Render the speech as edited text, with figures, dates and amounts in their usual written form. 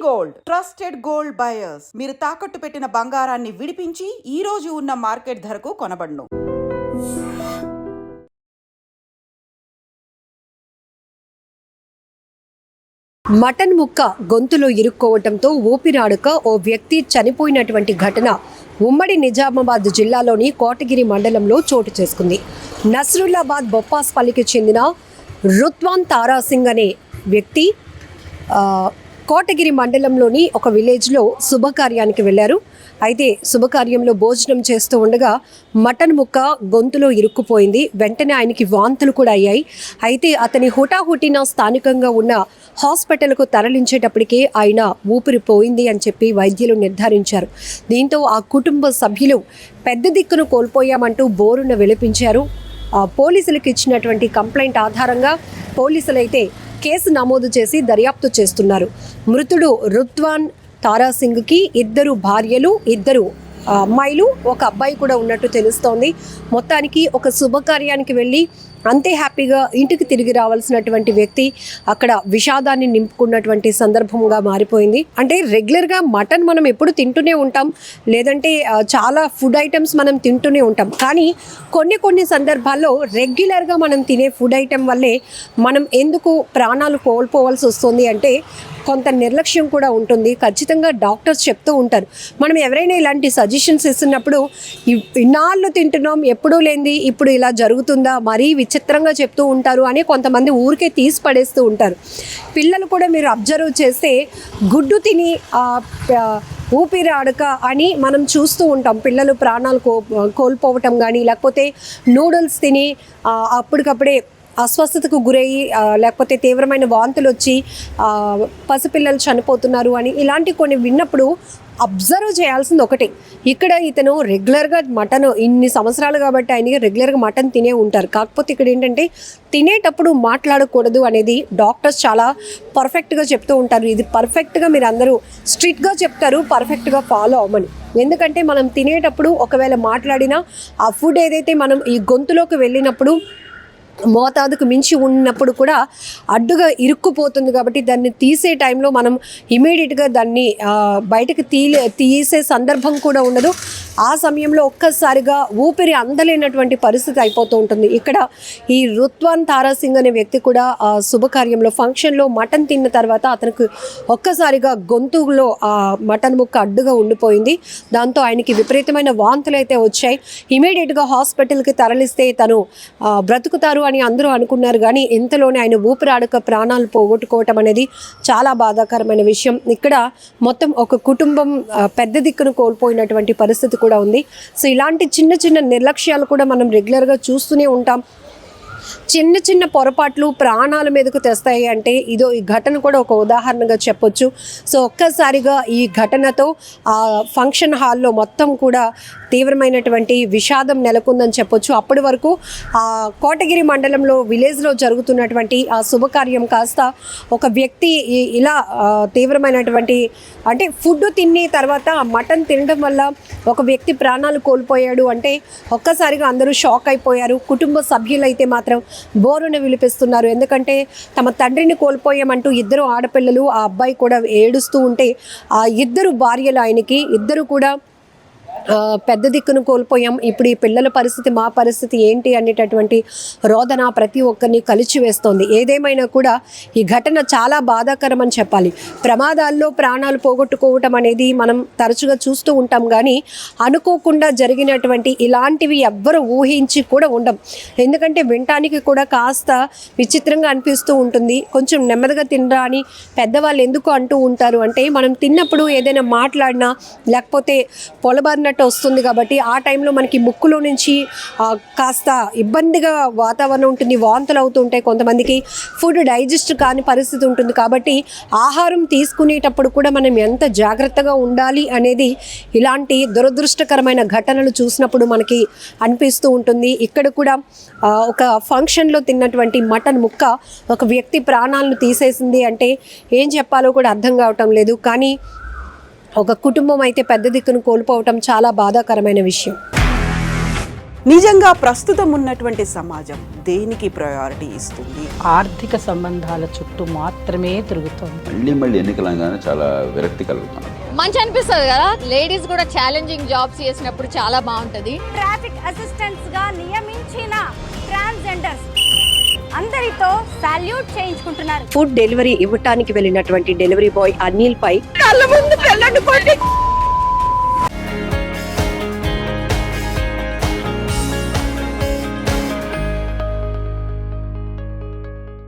Gold trusted gold buyers మీరు తాకట్టు పెట్టిన బంగారాన్ని విడిపించి ఈ రోజు ఉన్న మార్కెట్ ధరకు కొనబడును. మటన్ ముక్క గొంతులో ఇరుక్కోవటంతో ఊపిరాడక ఓ వ్యక్తి చనిపోయినటువంటి ఘటన ఉమ్మడి నిజామాబాద్ జిల్లాలోని కోటగిరి మండలంలో చోటు చేసుకుంది. నస్రుల్లాబాద్ బొప్పాస్పల్లికి చెందిన రుత్వాన్ తారాసింగ్ అనే వ్యక్తి కోటగిరి మండలంలోని ఒక విలేజ్లో శుభకార్యానికి వెళ్ళారు. అయితే శుభకార్యంలో భోజనం చేస్తూ ఉండగా మటన్ ముక్క గొంతులో ఇరుక్కుపోయింది. వెంటనే ఆయనకి వాంతులు కూడా అయ్యాయి. అయితే అతని హుటాహుటిన స్థానికంగా ఉన్న హాస్పిటల్కు తరలించేటప్పటికే ఆయన ఊపిరి పోయింది అని చెప్పి వైద్యులు నిర్ధారించారు. దీంతో ఆ కుటుంబ సభ్యులు పెద్ద దిక్కును కోల్పోయామంటూ బోరున విలపించారు. పోలీసులకు ఇచ్చినటువంటి కంప్లైంట్ ఆధారంగా పోలీసులైతే కేసు నమోదు చేసి దర్యాప్తు చేస్తున్నారు. మృతుడు రుత్వాన్ తారాసింగ్కి 2 భార్యలు, 2 అమ్మాయిలు, ఒక అబ్బాయి కూడా ఉన్నట్టు తెలుస్తోంది. మొత్తానికి ఒక శుభకార్యానికి వెళ్ళి అంతే హ్యాపీగా ఇంటికి తిరిగి రావాల్సినటువంటి వ్యక్తి అక్కడ విషాదాన్ని నింపుకున్నటువంటి సందర్భంగా మారిపోయింది. అంటే రెగ్యులర్గా మటన్ మనం ఎప్పుడు తింటూనే ఉంటాం, లేదంటే చాలా ఫుడ్ ఐటమ్స్ మనం తింటూనే ఉంటాం. కానీ కొన్ని సందర్భాల్లో రెగ్యులర్గా మనం తినే ఫుడ్ ఐటమ్ వల్లే మనం ఎందుకు ప్రాణాలు కోల్పోవాల్సి వస్తుంది అంటే కొంత నిర్లక్ష్యం కూడా ఉంటుంది. ఖచ్చితంగా డాక్టర్స్ చెప్తూ ఉంటారు. మనం ఎవరైనా ఇలాంటి సజెషన్స్ ఇస్తున్నప్పుడు ఇన్నాళ్ళు తింటున్నాం, ఎప్పుడూ లేనిది ఇప్పుడు ఇలా జరుగుతుందా, మరీ విచిత్రంగా చెప్తూ ఉంటారు అని కొంతమంది ఊరికే తీసి పడేస్తూ ఉంటారు. పిల్లలు కూడా మీరు అబ్జర్వ్ చేస్తే గుడ్డు తిని ఊపిరి ఆడక అని మనం చూస్తూ ఉంటాం. పిల్లలు ప్రాణాలు కోల్పోవటం కానీ, లేకపోతే నూడిల్స్ తిని అప్పటికప్పుడే అస్వస్థతకు గురయ్యి లేకపోతే తీవ్రమైన వాంతులు వచ్చి పసిపిల్లలు చనిపోతున్నారు అని ఇలాంటి కొన్ని విన్నప్పుడు అబ్జర్వ్ చేయాల్సింది ఒకటే. ఇక్కడ ఇతను రెగ్యులర్గా మటన్ ఇన్ని సంవత్సరాలు కాబట్టి ఆయనకి రెగ్యులర్గా మటన్ తినే ఉంటారు. కాకపోతే ఇక్కడ ఏంటంటే తినేటప్పుడు మాట్లాడకూడదు అనేది డాక్టర్స్ చాలా పర్ఫెక్ట్గా చెప్తూ ఉంటారు. ఇది పర్ఫెక్ట్గా మీరు అందరూ స్ట్రిక్ట్గా చెప్తారు, పర్ఫెక్ట్గా ఫాలో అవ్వమని. ఎందుకంటే మనం తినేటప్పుడు ఒకవేళ మాట్లాడినా ఆ ఫుడ్ ఏదైతే మనం ఈ గొంతులోకి వెళ్ళినప్పుడు మోతాదుకు మించి ఉన్నప్పుడు కూడా అడ్డుగా ఇరుక్కుపోతుంది. కాబట్టి దాన్ని తీసే టైంలో మనం ఇమీడియట్గా దాన్ని బయటకు తీసే సందర్భం కూడా ఉండదు. ఆ సమయంలో ఒక్కసారిగా ఊపిరి అందలేనటువంటి పరిస్థితి అయిపోతూ ఉంటుంది. ఇక్కడ ఈ రుత్వాన్ తారాసింగ్ అనే వ్యక్తి కూడా శుభకార్యంలో ఫంక్షన్లో మటన్ తిన్న తర్వాత అతనికి ఒక్కసారిగా గొంతులో ఆ మటన్ ముక్క అడ్డుగా ఉండిపోయింది. దాంతో ఆయనకి విపరీతమైన వాంతులు అయితే వచ్చాయి. ఇమీడియట్గా హాస్పిటల్కి తరలిస్తే తను బ్రతుకుతారు అని అందరూ అనుకున్నారు. కానీ ఇంతలోనే ఆయన ఊపిరాడక ప్రాణాలు పోగొట్టుకోవటం అనేది చాలా బాధాకరమైన విషయం. ఇక్కడ మొత్తం ఒక కుటుంబం పెద్ద దిక్కును కోల్పోయినటువంటి పరిస్థితి కూడా ఉంది. సో ఇలాంటి చిన్న నిర్లక్ష్యాలు కూడా మనం రెగ్యులర్గా చూస్తూనే ఉంటాం. చిన్న పొరపాట్లు ప్రాణాల మీదకు తెస్తాయి అంటే ఈ ఘటన కూడా ఒక ఉదాహరణగా చెప్పొచ్చు. సో ఒక్కసారిగా ఈ ఘటనతో ఆ ఫంక్షన్ హాల్లో మొత్తం కూడా తీవ్రమైనటువంటి విషాదం నెలకొందని చెప్పొచ్చు. అప్పటి వరకు ఆ కోటగిరి మండలంలో విలేజ్లో జరుగుతున్నటువంటి ఆ శుభకార్యం కాస్త ఒక వ్యక్తి ఇలా తీవ్రమైనటువంటి అంటే ఫుడ్ తిని తర్వాత మటన్ తినడం వల్ల ఒక వ్యక్తి ప్రాణాలు కోల్పోయాడు అంటే ఒక్కసారిగా అందరూ షాక్ అయిపోయారు. కుటుంబ సభ్యులైతే మాత్రం బోరున విలిపిస్తున్నారు. ఎందుకంటే తమ తండ్రిని కోల్పోయామంటూ 2 ఆడపిల్లలు, ఆ అబ్బాయి కూడా ఏడుస్తూ ఉంటే ఆ 2 భార్యలు ఆయనకి 2 కూడా పెద్ద దిక్కును కోల్పోయాం. ఇప్పుడు ఈ పిల్లల పరిస్థితి, మా పరిస్థితి ఏంటి అనేటటువంటి రోదన ప్రతి ఒక్కరిని కలిచివేస్తోంది. ఏదేమైనా కూడా ఈ ఘటన చాలా బాధాకరం అని చెప్పాలి. ప్రమాదాల్లో ప్రాణాలు పోగొట్టుకోవటం అనేది మనం తరచుగా చూస్తూ ఉంటాం. కానీ అనుకోకుండా జరిగినటువంటి ఇలాంటివి ఎవ్వరూ ఊహించి కూడా ఉండం. ఎందుకంటే వినటానికి కూడా కాస్త విచిత్రంగా అనిపిస్తూ ఉంటుంది. కొంచెం నెమ్మదిగా తినరా అని పెద్దవాళ్ళు ఎందుకు అంటూ ఉంటారు అంటే మనం తిన్నప్పుడు ఏదైనా మాట్లాడినా లేకపోతే పొలబారినట్టు వస్తుంది కాబట్టి ఆ టైంలో మనకి ముక్కులో నుంచి కాస్త ఇబ్బందిగా వాతావరణం ఉంటుంది, వాంతులు అవుతూ ఉంటాయి. కొంతమందికి ఫుడ్ డైజెస్ట్ కాని పరిస్థితి ఉంటుంది. కాబట్టి ఆహారం తీసుకునేటప్పుడు కూడా మనం ఎంత జాగ్రత్తగా ఉండాలి అనేది ఇలాంటి దురదృష్టకరమైన ఘటనలు చూసినప్పుడు మనకి అనిపిస్తూ ఉంటుంది. ఇక్కడ కూడా ఒక ఫంక్షన్లో తిన్నటువంటి మటన్ ముక్క ఒక వ్యక్తి ప్రాణాలను తీసేసింది అంటే ఏం చెప్పాలో కూడా అర్థం కావటం లేదు. కానీ ఒక కుటుంబం అయితే పెద్ద దిక్కును కోల్పోవటం చాలా బాధాకరమైన విషయం. నిజంగా ప్రస్తుతం ఉన్నటువంటి సమాజం దేనికి ప్రయారిటీ ఇస్తుంది? ఆర్థిక సంబంధాల చుట్టూ మాత్రమే తిరుగుతోంది. మళ్ళీ ఎన్నికలంగానే చాలా విరక్తి కలుగుతున్నాం. మంచి అనిపిస్తుంది కదా, లేడీస్ కూడా ఛాలెంజింగ్ జాబ్స్ చేసినప్పుడు చాలా బాగుంటది. ట్రాఫిక్ అసిస్టెంట్స్ గా నియమించిన ట్రాన్స్జెండర్స్ అందరితో సాల్యూట్ చేయించుకుంటున్నారు. ఫుడ్ డెలివరీ ఇవ్వటానికి వెళ్ళినటువంటి డెలివరీ బాయ్ అనిల్ పై కళ్ళ ముందు